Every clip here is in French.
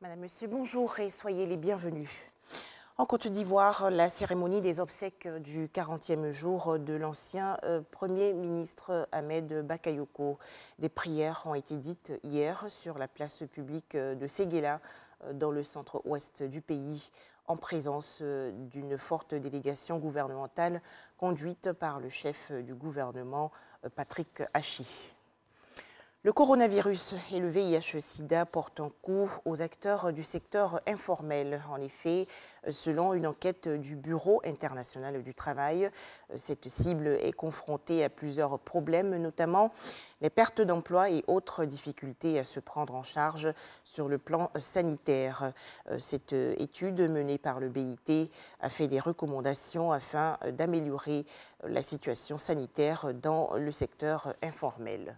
Madame, Monsieur, bonjour et soyez les bienvenus. En Côte d'Ivoire, la cérémonie des obsèques du 40e jour de l'ancien Premier ministre Ahmed Bakayoko. Des prières ont été dites hier sur la place publique de Séguéla, dans le centre-ouest du pays, en présence d'une forte délégation gouvernementale conduite par le chef du gouvernement, Patrick Hachi. Le coronavirus et le VIH-Sida portent un coup aux acteurs du secteur informel. En effet, selon une enquête du Bureau international du travail, cette cible est confrontée à plusieurs problèmes, notamment les pertes d'emploi et autres difficultés à se prendre en charge sur le plan sanitaire. Cette étude menée par le BIT a fait des recommandations afin d'améliorer la situation sanitaire dans le secteur informel.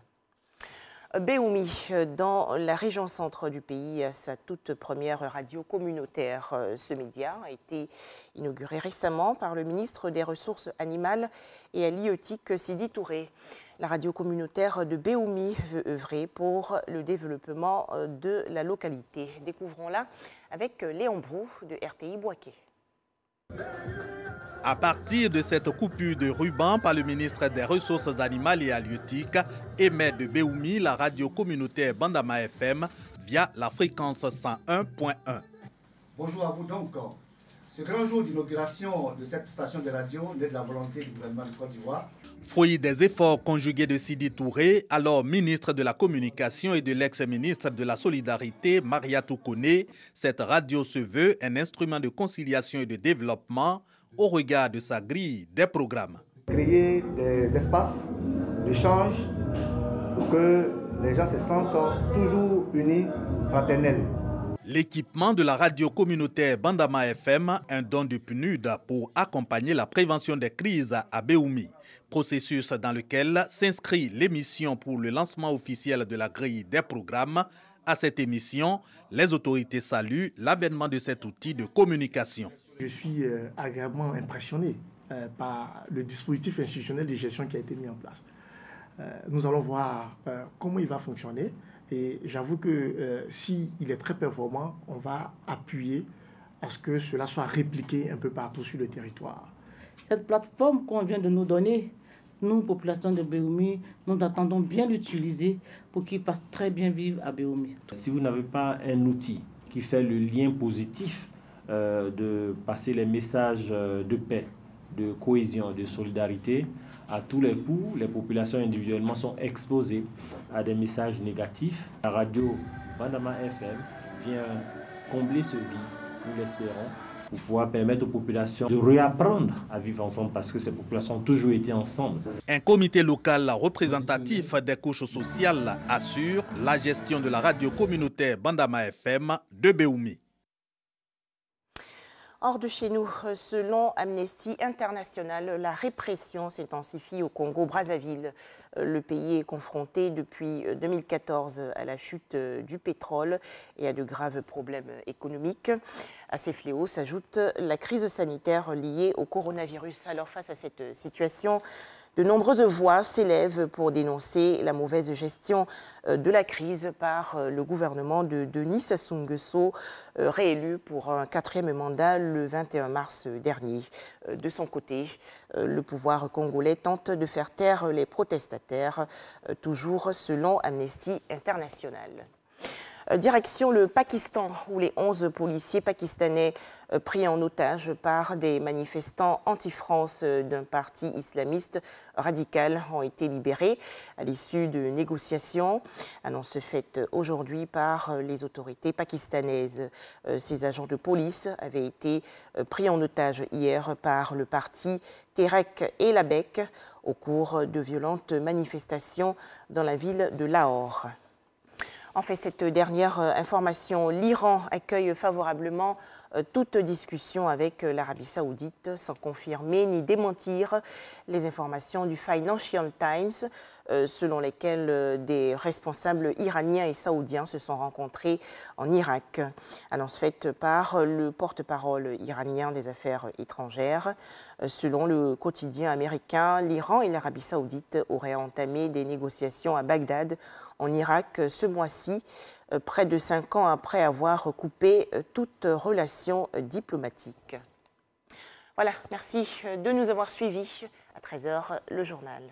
Béoumi, dans la région centre du pays, à sa toute première radio communautaire. Ce média a été inauguré récemment par le ministre des Ressources animales et halieutiques, Sidi Touré. La radio communautaire de Béoumi veut œuvrer pour le développement de la localité. Découvrons-la avec Léon Brou de RTI Boaké. À partir de cette coupure de ruban par le ministre des Ressources animales et halieutiques, émet de Béoumi la radio communautaire Bandama FM via la fréquence 101.1. Bonjour à vous donc. Ce grand jour d'inauguration de cette station de radio naît de la volonté du gouvernement de Côte d'Ivoire. Fruit des efforts conjugués de Sidi Touré, alors ministre de la Communication, et de l'ex-ministre de la Solidarité, Mariatou Koné, cette radio se veut un instrument de conciliation et de développement au regard de sa grille des programmes. Créer des espaces d'échange pour que les gens se sentent toujours unis, fraternels. L'équipement de la radio communautaire Bandama FM, un don de PNUD pour accompagner la prévention des crises à Béoumi. Processus dans lequel s'inscrit l'émission pour le lancement officiel de la grille des programmes. À cette émission, les autorités saluent l'avènement de cet outil de communication. Je suis agréablement impressionné par le dispositif institutionnel de gestion qui a été mis en place. Nous allons voir comment il va fonctionner et j'avoue que s'il est très performant, on va appuyer à ce que cela soit répliqué un peu partout sur le territoire. Cette plateforme qu'on vient de nous donner, nous, population de Béoumi, nous attendons bien l'utiliser pour qu'il fasse très bien vivre à Béoumi. Si vous n'avez pas un outil qui fait le lien positif de passer les messages de paix, de cohésion, de solidarité, à tous les coups, les populations individuellement sont exposées à des messages négatifs. La radio Bandama FM vient combler ce vide, nous l'espérons, pour pouvoir permettre aux populations de réapprendre à vivre ensemble parce que ces populations ont toujours été ensemble. Un comité local représentatif des couches sociales assure la gestion de la radio communautaire Bandama FM de Béoumi. Hors de chez nous, selon Amnesty International, la répression s'intensifie au Congo-Brazzaville. Le pays est confronté depuis 2014 à la chute du pétrole et à de graves problèmes économiques. À ces fléaux s'ajoute la crise sanitaire liée au coronavirus. Alors face à cette situation, de nombreuses voix s'élèvent pour dénoncer la mauvaise gestion de la crise par le gouvernement de Denis Sassou Nguesso, réélu pour un 4e mandat le 21 mars dernier. De son côté, le pouvoir congolais tente de faire taire les protestataires, toujours selon Amnesty International. Direction le Pakistan, où les 11 policiers pakistanais pris en otage par des manifestants anti-France d'un parti islamiste radical ont été libérés à l'issue de négociations. Annonce faite aujourd'hui par les autorités pakistanaises. Ces agents de police avaient été pris en otage hier par le parti Tehreek et Labek au cours de violentes manifestations dans la ville de Lahore. En fait, cette dernière information, l'Iran accueille favorablement toute discussion avec l'Arabie Saoudite sans confirmer ni démentir les informations du Financial Times selon lesquelles des responsables iraniens et saoudiens se sont rencontrés en Irak. Annonce faite par le porte-parole iranien des affaires étrangères. Selon le quotidien américain, l'Iran et l'Arabie Saoudite auraient entamé des négociations à Bagdad, en Irak, ce mois-ci, Russie, près de 5 ans après avoir coupé toute relation diplomatique. Voilà, merci de nous avoir suivis. À 13h, le journal.